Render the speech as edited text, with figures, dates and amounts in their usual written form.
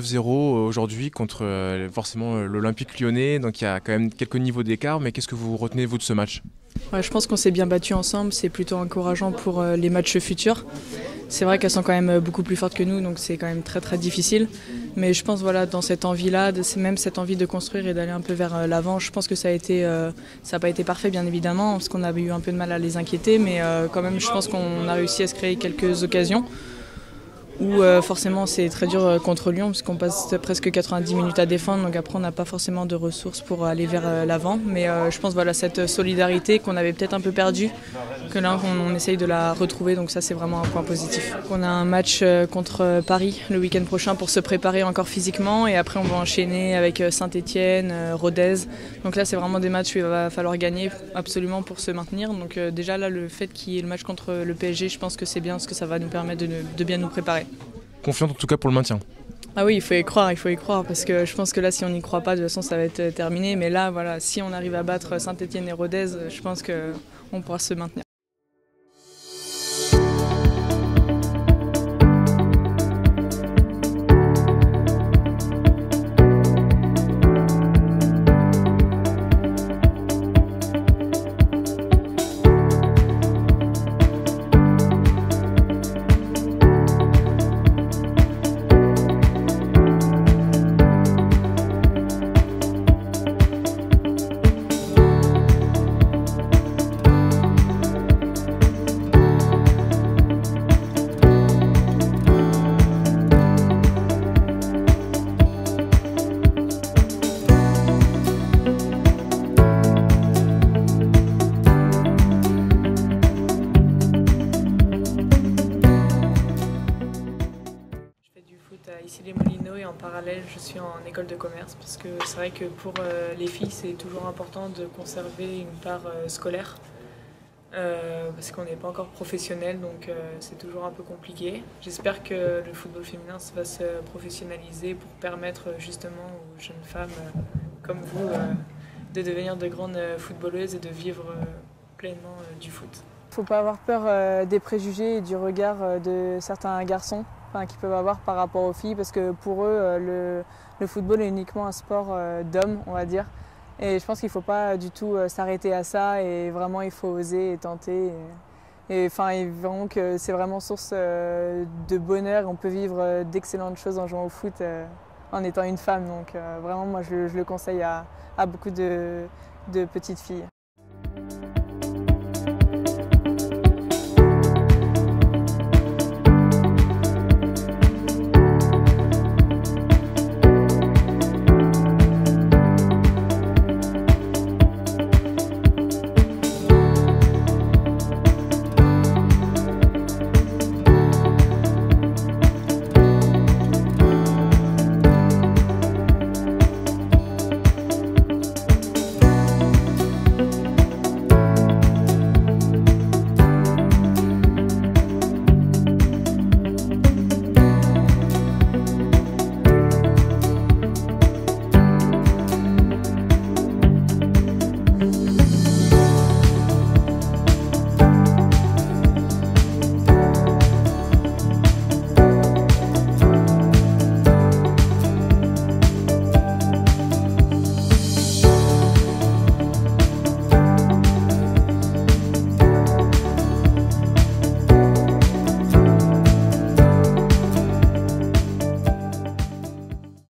9-0 aujourd'hui contre forcément l'Olympique Lyonnais, donc il y a quand même quelques niveaux d'écart, mais qu'est-ce que vous retenez vous de ce match? Ouais, je pense qu'on s'est bien battu ensemble, c'est plutôt encourageant pour les matchs futurs. C'est vrai qu'elles sont quand même beaucoup plus fortes que nous, donc c'est quand même très très difficile. Mais je pense voilà, dans cette envie-là, même cette envie de construire et d'aller un peu vers l'avant, je pense que ça n'a pas été parfait bien évidemment, parce qu'on avait eu un peu de mal à les inquiéter, mais quand même je pense qu'on a réussi à se créer quelques occasions. Où forcément c'est très dur contre Lyon parce qu'on passe presque 90 minutes à défendre, donc après on n'a pas forcément de ressources pour aller vers l'avant, mais je pense voilà cette solidarité qu'on avait peut-être un peu perdue, que là on essaye de la retrouver, donc ça c'est vraiment un point positif. On a un match contre Paris le week-end prochain pour se préparer encore physiquement, et après on va enchaîner avec Saint-Etienne, Rodez, donc là c'est vraiment des matchs où il va falloir gagner absolument pour se maintenir, donc déjà là le fait qu'il y ait le match contre le PSG, je pense que c'est bien parce que ça va nous permettre de bien nous préparer. Confiante en tout cas pour le maintien. Ah oui, il faut y croire, parce que je pense que là, si on n'y croit pas, de toute façon, ça va être terminé. Mais là, voilà, si on arrive à battre Saint-Etienne et Rodez, je pense qu'on pourra se maintenir. Ici les Moulineaux, et en parallèle je suis en école de commerce, parce que c'est vrai que pour les filles c'est toujours important de conserver une part scolaire parce qu'on n'est pas encore professionnel, donc c'est toujours un peu compliqué. J'espère que le football féminin va se professionnaliser pour permettre justement aux jeunes femmes comme vous de devenir de grandes footballeuses et de vivre pleinement du foot. Il ne faut pas avoir peur des préjugés et du regard de certains garçons qu'ils peuvent avoir par rapport aux filles, parce que pour eux, le football est uniquement un sport d'hommes, on va dire. Et je pense qu'il ne faut pas du tout s'arrêter à ça, et vraiment il faut oser et tenter. Et vraiment que c'est vraiment source de bonheur. On peut vivre d'excellentes choses en jouant au foot en étant une femme. Donc vraiment, moi je le conseille à beaucoup de petites filles.